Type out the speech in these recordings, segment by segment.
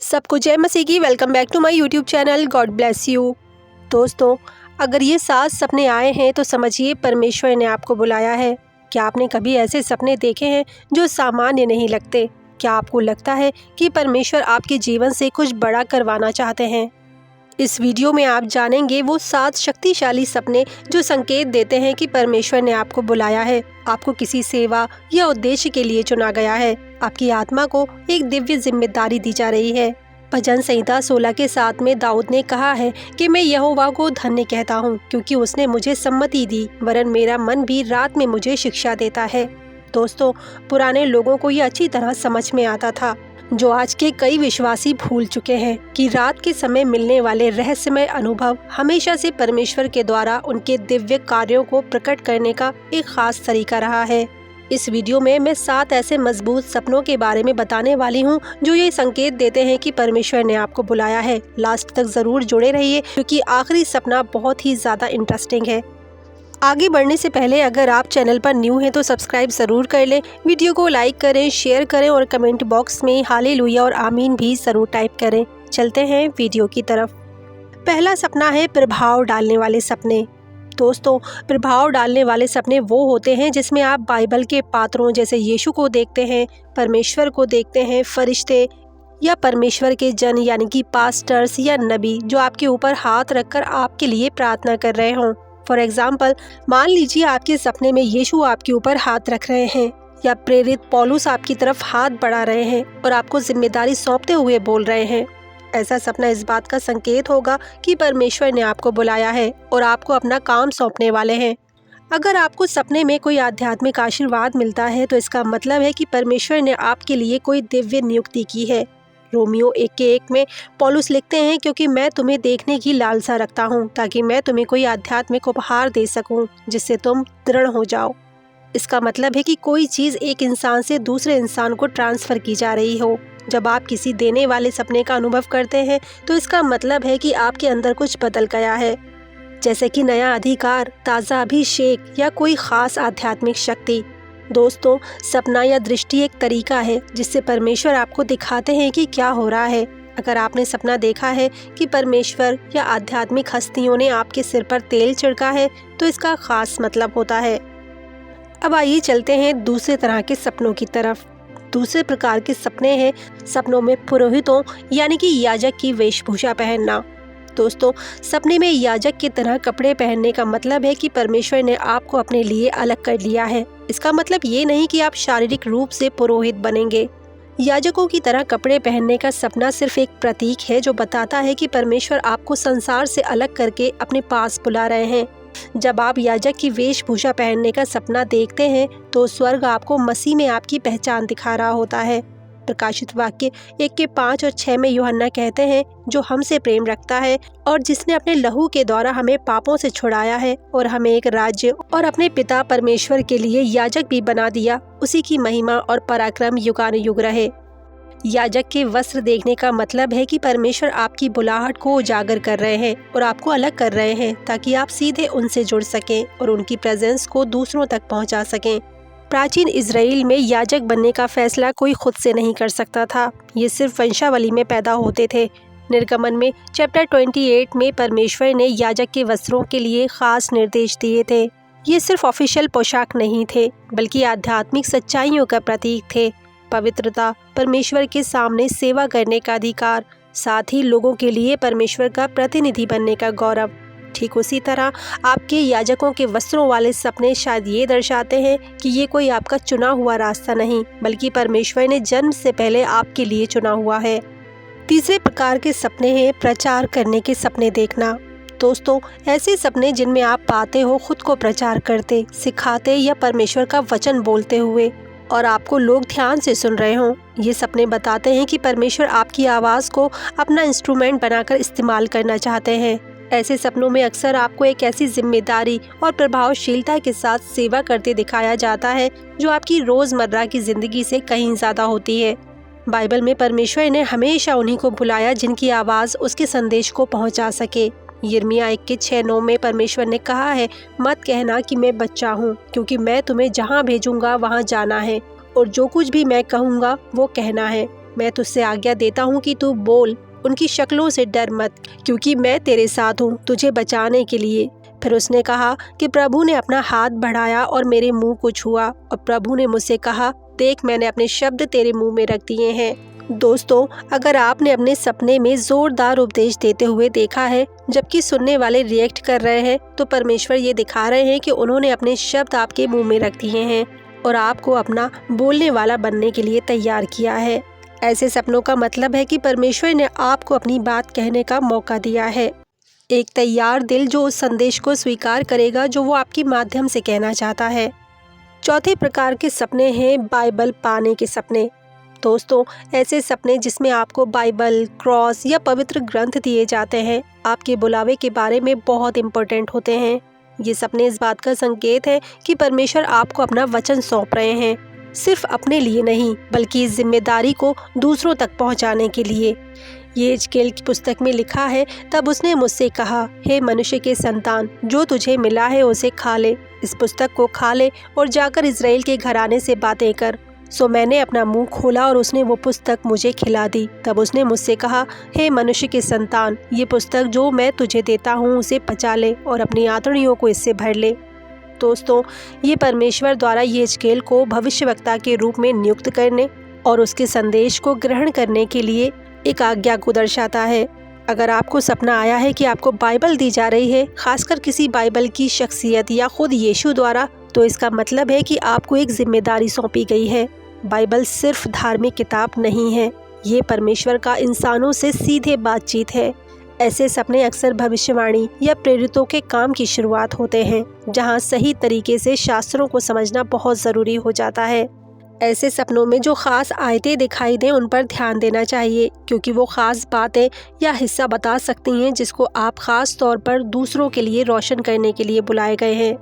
सबको जय मसीह की। Welcome back to my YouTube channel. God bless you. दोस्तों, अगर ये 7 सपने आए हैं तो समझिए परमेश्वर ने आपको बुलाया है। क्या आपने कभी ऐसे सपने देखे हैं जो सामान्य नहीं लगते? क्या आपको लगता है कि परमेश्वर आपके जीवन से कुछ बड़ा करवाना चाहते हैं? इस वीडियो में आप जानेंगे वो 7 शक्तिशाली सपने जो संकेत देते हैं कि परमेश्वर ने आपको बुलाया है, आपको किसी सेवा या उद्देश्य के लिए चुना गया है। आपकी आत्मा को एक दिव्य जिम्मेदारी दी जा रही है। भजन संहिता 16 के 7 में दाऊद ने कहा है कि मैं यहोवा को धन्य कहता हूँ, क्योंकि उसने मुझे सम्मति दी, वरन मेरा मन भी रात में मुझे शिक्षा देता है। दोस्तों, पुराने लोगों को ये अच्छी तरह समझ में आता था, जो आज के कई विश्वासी भूल चुके हैं, कि रात के समय मिलने वाले रहस्यमय अनुभव हमेशा से परमेश्वर के द्वारा उनके दिव्य कार्यों को प्रकट करने का एक खास तरीका रहा है। इस वीडियो में मैं 7 ऐसे मजबूत सपनों के बारे में बताने वाली हूँ जो ये संकेत देते हैं कि परमेश्वर ने आपको बुलाया है। लास्ट तक जरूर जुड़े रहिए, क्योंकि आखिरी सपना बहुत ही ज्यादा इंटरेस्टिंग है। आगे बढ़ने से पहले अगर आप चैनल पर न्यू हैं तो सब्सक्राइब ज़रूर कर लें, वीडियो को लाइक करें, शेयर करें और कमेंट बॉक्स में हालेलुया और आमीन भी ज़रूर टाइप करें। चलते हैं वीडियो की तरफ। पहला सपना है प्रभाव डालने वाले सपने। दोस्तों, प्रभाव डालने वाले सपने वो होते हैं जिसमें आप बाइबल के पात्रों जैसे यीशु को देखते हैं, परमेश्वर को देखते हैं, फरिश्ते या परमेश्वर के जन यानी कि पास्टर्स या नबी जो आपके ऊपर हाथ रखकर आपके लिए प्रार्थना कर रहे हों। फॉर एग्जाम्पल, मान लीजिए आपके सपने में यीशु आपके ऊपर हाथ रख रहे हैं, या प्रेरित पौलुस आपकी तरफ हाथ बढ़ा रहे हैं और आपको जिम्मेदारी सौंपते हुए बोल रहे हैं। ऐसा सपना इस बात का संकेत होगा कि परमेश्वर ने आपको बुलाया है और आपको अपना काम सौंपने वाले हैं। अगर आपको सपने में कोई आध्यात्मिक आशीर्वाद मिलता है तो इसका मतलब है कि परमेश्वर ने आपके लिए कोई दिव्य नियुक्ति की है। रोमियो 1:1 में पौलुस लिखते हैं, क्योंकि मैं तुम्हें देखने की लालसा रखता हूँ, ताकि मैं तुम्हें कोई आध्यात्मिक उपहार दे सकूँ जिससे तुम दृढ़ हो जाओ। इसका मतलब है कि कोई चीज़ एक इंसान से दूसरे इंसान को ट्रांसफ़र की जा रही हो। जब आप किसी देने वाले सपने का अनुभव करते हैं तो इसका मतलब है कि आपके अंदर कुछ बदल गया है, जैसे कि नया अधिकार, ताज़ा अभिषेक या कोई ख़ास आध्यात्मिक शक्ति। दोस्तों, सपना या दृष्टि एक तरीका है जिससे परमेश्वर आपको दिखाते हैं कि क्या हो रहा है। अगर आपने सपना देखा है कि परमेश्वर या आध्यात्मिक हस्तियों ने आपके सिर पर तेल छिड़का है तो इसका खास मतलब होता है। अब आइए चलते हैं दूसरे तरह के सपनों की तरफ। दूसरे प्रकार के सपने हैं सपनों में पुरोहितों यानी कि याजक की वेशभूषा पहनना। दोस्तों, सपने में याजक की तरह कपड़े पहनने का मतलब है कि परमेश्वर ने आपको अपने लिए अलग कर लिया है। इसका मतलब ये नहीं कि आप शारीरिक रूप से पुरोहित बनेंगे। याजकों की तरह कपड़े पहनने का सपना सिर्फ एक प्रतीक है जो बताता है कि परमेश्वर आपको संसार से अलग करके अपने पास बुला रहे हैं। जब आप याजक की वेशभूषा पहनने का सपना देखते हैं तो स्वर्ग आपको मसीह में आपकी पहचान दिखा रहा होता है। प्रकाशित वाक्य 1:5 और 6 में यूहन्ना कहते हैं, जो हमसे प्रेम रखता है और जिसने अपने लहू के द्वारा हमें पापों से छुड़ाया है और हमें एक राज्य और अपने पिता परमेश्वर के लिए याजक भी बना दिया, उसी की महिमा और पराक्रम युगानुयुग रहे। याजक के वस्त्र देखने का मतलब है कि परमेश्वर आपकी बुलाहट को उजागर कर रहे हैं और आपको अलग कर रहे हैं, ताकि आप सीधे उनसे जुड़ सकें और उनकी प्रेजेंस को दूसरों तक पहुंचा सकें। प्राचीन इजराइल में याजक बनने का फैसला कोई खुद से नहीं कर सकता था, ये सिर्फ वंशावली में पैदा होते थे। निर्गमन में चैप्टर 28 में परमेश्वर ने याजक के वस्त्रों के लिए खास निर्देश दिए थे। ये सिर्फ ऑफिशियल पोशाक नहीं थे, बल्कि आध्यात्मिक सच्चाइयों का प्रतीक थे। पवित्रता, परमेश्वर के सामने सेवा करने का अधिकार, साथ ही लोगों के लिए परमेश्वर का प्रतिनिधि बनने का गौरव। ठीक उसी तरह आपके याजकों के वस्त्रों वाले सपने शायद ये दर्शाते हैं कि ये कोई आपका चुना हुआ रास्ता नहीं, बल्कि परमेश्वर ने जन्म से पहले आपके लिए चुना हुआ है। तीसरे प्रकार के सपने हैं प्रचार करने के सपने देखना। दोस्तों, ऐसे सपने जिनमें आप पाते हो खुद को प्रचार करते, सिखाते या परमेश्वर का वचन बोलते हुए और आपको लोग ध्यान से सुन रहे हों। ये सपने बताते हैं कि परमेश्वर आपकी आवाज़ को अपना इंस्ट्रूमेंट बनाकर इस्तेमाल करना चाहते हैं। ऐसे सपनों में अक्सर आपको एक ऐसी जिम्मेदारी और प्रभावशीलता के साथ सेवा करते दिखाया जाता है जो आपकी रोज़मर्रा की ज़िंदगी से कहीं ज़्यादा होती है। बाइबल में परमेश्वर ने हमेशा उन्हीं को बुलाया जिनकी आवाज़ उसके संदेश को पहुंचा सके। यिर्मयाह 1:6-9 में परमेश्वर ने कहा है, मत कहना कि मैं बच्चा हूँ, क्योंकि मैं तुम्हें जहाँ भेजूंगा वहाँ जाना है और जो कुछ भी मैं कहूँगा वो कहना है। मैं तुझसे आज्ञा देता हूँ कि तू बोल, उनकी शक्लों से डर मत, क्योंकि मैं तेरे साथ हूँ तुझे बचाने के लिए। फिर उसने कहा कि प्रभु ने अपना हाथ बढ़ाया और मेरे मुंह को छुआ, और प्रभु ने मुझसे कहा, देख मैंने अपने शब्द तेरे मुंह में रख दिए हैं। दोस्तों, अगर आपने अपने सपने में जोरदार उपदेश देते हुए देखा है जबकि सुनने वाले रिएक्ट कर रहे हैं, तो परमेश्वर ये दिखा रहे हैं कि उन्होंने अपने शब्द आपके मुंह में रख दिए हैं और आपको अपना बोलने वाला बनने के लिए तैयार किया है। ऐसे सपनों का मतलब है कि परमेश्वर ने आपको अपनी बात कहने का मौका दिया है। एक तैयार दिल जो उस संदेश को स्वीकार करेगा जो वो आपके माध्यम से कहना चाहता है। चौथे प्रकार के सपने हैं बाइबल पाने के सपने। दोस्तों, ऐसे सपने जिसमें आपको बाइबल, क्रॉस या पवित्र ग्रंथ दिए जाते हैं, आपके बुलावे के बारे में बहुत इम्पोर्टेंट होते हैं। ये सपने इस बात का संकेत है कि परमेश्वर आपको अपना वचन सौंप रहे हैं, सिर्फ अपने लिए नहीं बल्कि इस जिम्मेदारी को दूसरों तक पहुंचाने के लिए। यहेजकेल की पुस्तक में लिखा है, तब उसने मुझसे कहा, हे मनुष्य के संतान, जो तुझे मिला है उसे खा ले, इस पुस्तक को खा ले और जाकर इजराइल के घराने से बातें कर। सो मैंने अपना मुंह खोला और उसने वो पुस्तक मुझे खिला दी। तब उसने मुझसे कहा, हे मनुष्य के संतान, ये पुस्तक जो मैं तुझे देता हूँ उसे पचा ले और अपनी आंतड़ियों को इससे भर ले। दोस्तों, ये परमेश्वर द्वारा यहेजकेल को भविष्यवक्ता के रूप में नियुक्त करने और उसके संदेश को ग्रहण करने के लिए एक आज्ञा को दर्शाता है। अगर आपको सपना आया है कि आपको बाइबल दी जा रही है, खासकर किसी बाइबल की शख्सियत या खुद यीशु द्वारा, तो इसका मतलब है कि आपको एक जिम्मेदारी सौंपी गई है। बाइबल सिर्फ धार्मिक किताब नहीं है, ये परमेश्वर का इंसानों से सीधे बातचीत है। ऐसे सपने अक्सर भविष्यवाणी या प्रेरितों के काम की शुरुआत होते हैं, जहां सही तरीके से शास्त्रों को समझना बहुत ज़रूरी हो जाता है। ऐसे सपनों में जो खास आयतें दिखाई दें उन पर ध्यान देना चाहिए, क्योंकि वो खास बातें या हिस्सा बता सकती हैं जिसको आप खास तौर पर दूसरों के लिए रोशन करने के लिए बुलाए गए हैं।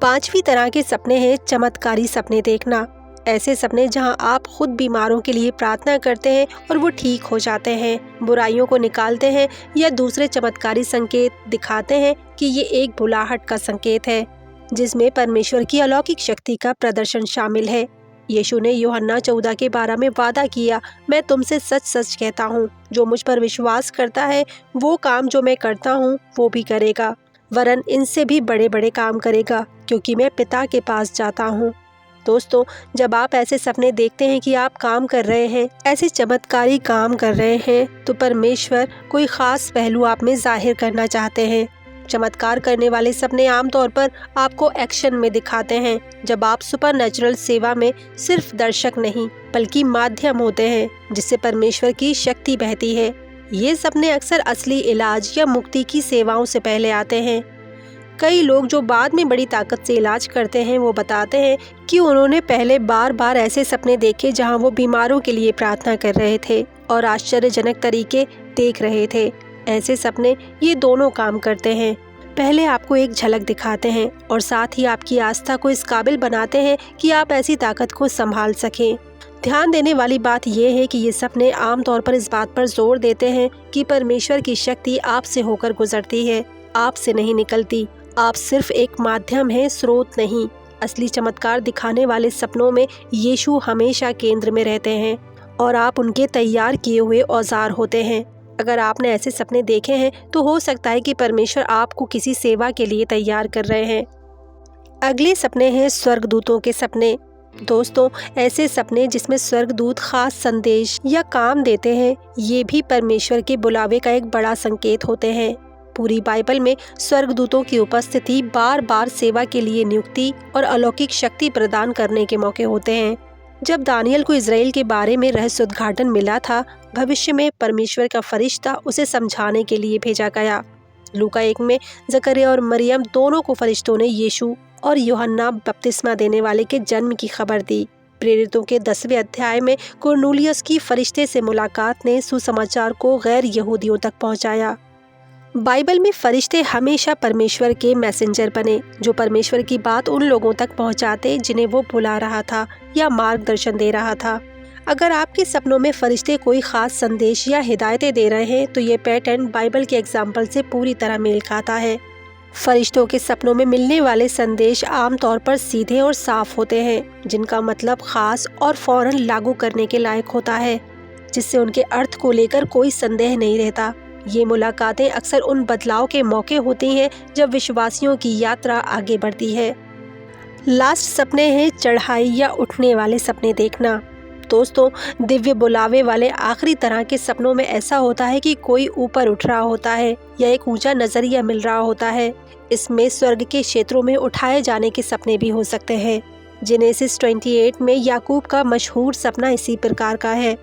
पांचवी तरह के सपने हैं चमत्कारी सपने देखना। ऐसे सपने जहां आप खुद बीमारों के लिए प्रार्थना करते हैं और वो ठीक हो जाते हैं, बुराइयों को निकालते हैं या दूसरे चमत्कारी संकेत दिखाते हैं कि ये एक बुलाहट का संकेत है जिसमें परमेश्वर की अलौकिक शक्ति का प्रदर्शन शामिल है। यीशु ने यूहन्ना 14 के 12 में वादा किया, मैं तुमसे सच सच कहता हूँ, जो मुझ पर विश्वास करता है वो काम जो मैं करता हूँ वो भी करेगा, वरन इनसे भी बड़े बड़े काम करेगा, क्योंकि मैं पिता के पास जाता हूँ। दोस्तों, जब आप ऐसे सपने देखते हैं कि आप काम कर रहे हैं, ऐसे चमत्कारी काम कर रहे हैं, तो परमेश्वर कोई खास पहलू आप में जाहिर करना चाहते हैं। चमत्कार करने वाले सपने आमतौर पर आपको एक्शन में दिखाते हैं, जब आप सुपरनैचुरल सेवा में सिर्फ दर्शक नहीं बल्कि माध्यम होते हैं जिससे परमेश्वर की शक्ति बहती है। ये सपने अक्सर असली इलाज या मुक्ति की सेवाओं से पहले आते हैं। कई लोग जो बाद में बड़ी ताकत से इलाज करते हैं वो बताते हैं कि उन्होंने पहले बार बार ऐसे सपने देखे जहां वो बीमारों के लिए प्रार्थना कर रहे थे और आश्चर्यजनक तरीके देख रहे थे। ऐसे सपने ये दोनों काम करते हैं, पहले आपको एक झलक दिखाते हैं और साथ ही आपकी आस्था को इस काबिल बनाते हैं कि आप ऐसी ताकत को संभाल सकें। ध्यान देने वाली बात यह है कि ये सपने आमतौर पर इस बात पर जोर देते हैं कि परमेश्वर की शक्ति आपसे होकर गुजरती है, आपसे नहीं निकलती। आप सिर्फ एक माध्यम हैं, स्रोत नहीं। असली चमत्कार दिखाने वाले सपनों में यीशु हमेशा केंद्र में रहते हैं और आप उनके तैयार किए हुए औजार होते हैं। अगर आपने ऐसे सपने देखे हैं तो हो सकता है कि परमेश्वर आपको किसी सेवा के लिए तैयार कर रहे हैं। अगले सपने हैं स्वर्गदूतों के सपने। दोस्तों, ऐसे सपने जिसमें स्वर्गदूत खास संदेश या काम देते हैं, ये भी परमेश्वर के बुलावे का एक बड़ा संकेत होते हैं। पूरी बाइबल में स्वर्गदूतों की उपस्थिति बार बार सेवा के लिए नियुक्ति और अलौकिक शक्ति प्रदान करने के मौके होते हैं। जब दानियल को इजराइल के बारे में रहस्य उद्घाटन मिला था, भविष्य में परमेश्वर का फरिश्ता उसे समझाने के लिए भेजा गया। लूका 1 में जकरिया और मरियम दोनों को फरिश्तों ने यीशु और यूहन्ना बपतिस्मा देने वाले के जन्म की खबर दी। प्रेरितों के 10वें अध्याय में कुरनेलियुस की फरिश्ते से मुलाकात ने सुसमाचार को गैर यहूदियों तक पहुंचाया। बाइबल में फरिश्ते हमेशा परमेश्वर के मैसेंजर बने, जो परमेश्वर की बात उन लोगों तक पहुंचाते जिन्हें वो बुला रहा था या मार्गदर्शन दे रहा था। अगर आपके सपनों में फरिश्ते कोई खास संदेश या हिदायतें दे रहे हैं तो ये पैटर्न बाइबल के एग्जाम्पल से पूरी तरह मेल खाता है। फरिश्तों के सपनों में मिलने वाले संदेश आमतौर पर सीधे और साफ होते हैं, जिनका मतलब खास और फौरन लागू करने के लायक होता है, जिससे उनके अर्थ को लेकर कोई संदेह नहीं रहता। ये मुलाकातें अक्सर उन बदलाव के मौके होती हैं जब विश्वासियों की यात्रा आगे बढ़ती है। लास्ट सपने हैं चढ़ाई या उठने वाले सपने देखना। दोस्तों, दिव्य बुलावे वाले आखिरी तरह के सपनों में ऐसा होता है कि कोई ऊपर उठ रहा होता है या एक ऊंचा नजरिया मिल रहा होता है। इसमें स्वर्ग के क्षेत्रों में उठाए जाने के सपने भी हो सकते हैं। जेनेसिस 28 में याकूब का मशहूर सपना इसी प्रकार का है।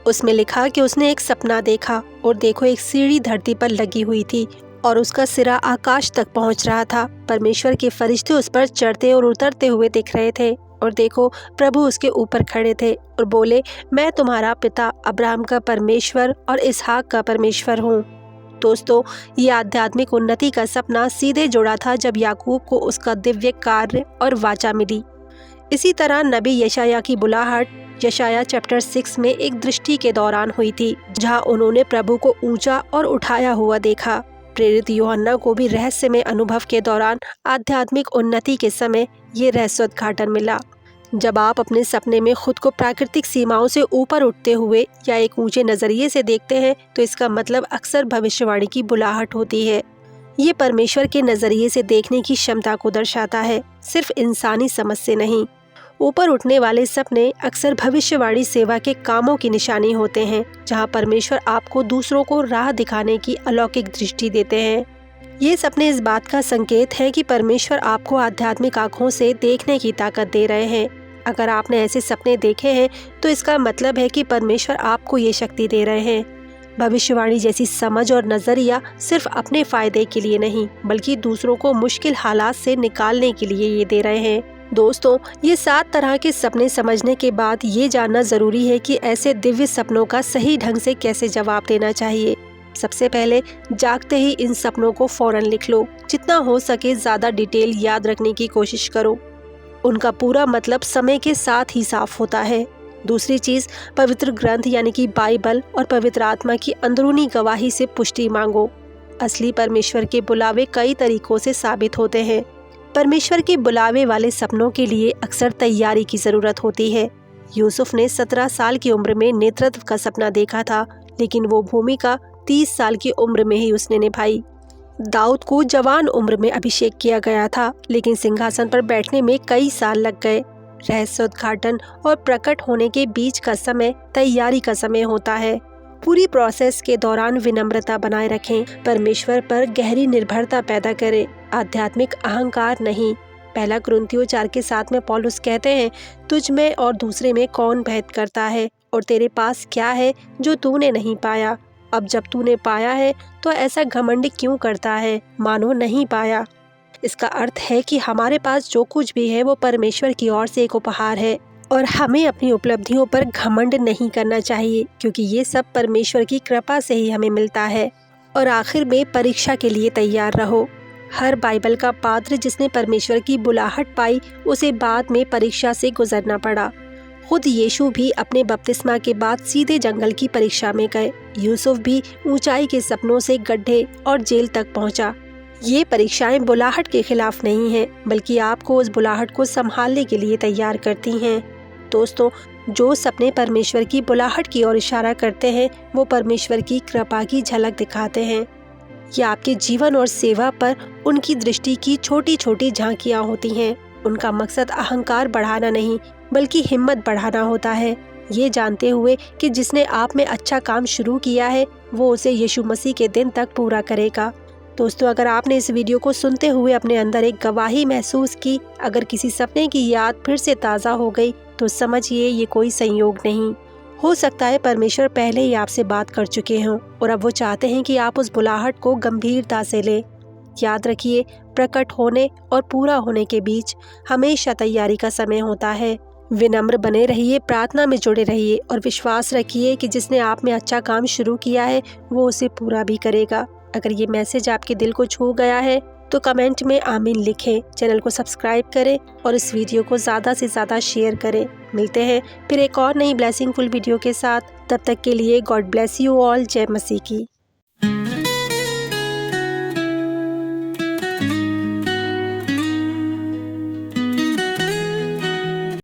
उसमें लिखा कि उसने एक सपना देखा और देखो एक सीढ़ी धरती पर लगी हुई थी और उसका सिरा आकाश तक पहुंच रहा था। परमेश्वर के फरिश्ते उस पर चढ़ते और उतरते हुए दिख रहे थे और देखो प्रभु उसके ऊपर खड़े थे और बोले, मैं तुम्हारा पिता अब्राहम का परमेश्वर और इसहाक का परमेश्वर हूँ। दोस्तों, ये आध्यात्मिक उन्नति का सपना सीधे जुड़ा था जब याकूब को उसका दिव्य कार्य और वाचा मिली। इसी तरह नबी यशायाह की बुलाहट यशायाह चैप्टर 6 में एक दृष्टि के दौरान हुई थी, जहाँ उन्होंने प्रभु को ऊंचा और उठाया हुआ देखा। प्रेरित यूहन्ना को भी रहस्यमय अनुभव के दौरान आध्यात्मिक उन्नति के समय ये रहस्योद्घाटन मिला। जब आप अपने सपने में खुद को प्राकृतिक सीमाओं से ऊपर उठते हुए या एक ऊंचे नजरिए से देखते हैं तो इसका मतलब अक्सर भविष्यवाणी की बुलाहट होती है। ये परमेश्वर के नजरिए से देखने की क्षमता को दर्शाता है, सिर्फ इंसानी समझ से नहीं। ऊपर उठने वाले सपने अक्सर भविष्यवाणी सेवा के कामों की निशानी होते हैं, जहां परमेश्वर आपको दूसरों को राह दिखाने की अलौकिक दृष्टि देते हैं। ये सपने इस बात का संकेत है कि परमेश्वर आपको आध्यात्मिक आँखों से देखने की ताकत दे रहे हैं। अगर आपने ऐसे सपने देखे हैं तो इसका मतलब है कि परमेश्वर आपको ये शक्ति दे रहे हैं। भविष्यवाणी जैसी समझ और नजरिया सिर्फ अपने फायदे के लिए नहीं, बल्कि दूसरों को मुश्किल हालात से निकालने के लिए ये दे रहे हैं। दोस्तों, ये 7 तरह के सपने समझने के बाद ये जानना जरूरी है कि ऐसे दिव्य सपनों का सही ढंग से कैसे जवाब देना चाहिए। सबसे पहले, जागते ही इन सपनों को फौरन लिख लो। जितना हो सके ज्यादा डिटेल याद रखने की कोशिश करो। उनका पूरा मतलब समय के साथ ही साफ होता है। दूसरी चीज, पवित्र ग्रंथ यानी कि बाइबल और पवित्र आत्मा की अंदरूनी गवाही से पुष्टि मांगो। असली परमेश्वर के बुलावे कई तरीकों से साबित होते हैं। परमेश्वर के बुलावे वाले सपनों के लिए अक्सर तैयारी की जरूरत होती है। यूसुफ ने 17 साल की उम्र में नेतृत्व का सपना देखा था, लेकिन वो भूमिका 30 साल की उम्र में ही उसने निभाई। दाऊद को जवान उम्र में अभिषेक किया गया था, लेकिन सिंहासन पर बैठने में कई साल लग गए। रहस्योद्घाटन और प्रकट होने के बीच का समय तैयारी का समय होता है। पूरी प्रोसेस के दौरान विनम्रता बनाए रखें। परमेश्वर पर गहरी निर्भरता पैदा करें, आध्यात्मिक अहंकार नहीं। 1 कुरिन्थियों 4:7 में पौलुस कहते हैं, तुझ में और दूसरे में कौन भेद करता है, और तेरे पास क्या है जो तूने नहीं पाया। अब जब तूने पाया है तो ऐसा घमंड क्यों करता है मानो नहीं पाया। इसका अर्थ है कि हमारे पास जो कुछ भी है वो परमेश्वर की ओर से एक उपहार है और हमें अपनी उपलब्धियों पर घमंड नहीं करना चाहिए, क्योंकि ये सब परमेश्वर की कृपा से ही हमें मिलता है। और आखिर में, परीक्षा के लिए तैयार रहो। हर बाइबल का पात्र जिसने परमेश्वर की बुलाहट पाई, उसे बाद में परीक्षा से गुजरना पड़ा। खुद यीशु भी अपने बपतिस्मा के बाद सीधे जंगल की परीक्षा में गए। यूसुफ भी ऊंचाई के सपनों से गड्ढे और जेल तक पहुंचा। ये परीक्षाएं बुलाहट के खिलाफ नहीं हैं, बल्कि आपको उस बुलाहट को संभालने के लिए तैयार करती हैं। दोस्तों, जो सपने परमेश्वर की बुलाहट की ओर इशारा करते हैं, वो परमेश्वर की कृपा की झलक दिखाते हैं। ये आपके जीवन और सेवा पर उनकी दृष्टि की छोटी छोटी झांकियाँ होती हैं। उनका मकसद अहंकार बढ़ाना नहीं, बल्कि हिम्मत बढ़ाना होता है, ये जानते हुए कि जिसने आप में अच्छा काम शुरू किया है वो उसे यीशु मसीह के दिन तक पूरा करेगा। दोस्तों, अगर आपने इस वीडियो को सुनते हुए अपने अंदर एक गवाही महसूस की, अगर किसी सपने की याद फिर से ताज़ा हो गई, तो समझिए ये कोई संयोग नहीं। हो सकता है परमेश्वर पहले ही आपसे बात कर चुके हों और अब वो चाहते हैं कि आप उस बुलाहट को गंभीरता से लें। याद रखिए, प्रकट होने और पूरा होने के बीच हमेशा तैयारी का समय होता है। विनम्र बने रहिए, प्रार्थना में जुड़े रहिए और विश्वास रखिए कि जिसने आप में अच्छा काम शुरू किया है वो उसे पूरा भी करेगा। अगर ये मैसेज आपके दिल को छू गया है तो कमेंट में आमीन लिखें, चैनल को सब्सक्राइब करें और इस वीडियो को ज़्यादा से ज़्यादा शेयर करें। मिलते हैं फिर एक और नई ब्लेसिंगफुल वीडियो के साथ। तब तक के लिए गॉड ब्लेस यू ऑल। जय मसीह की।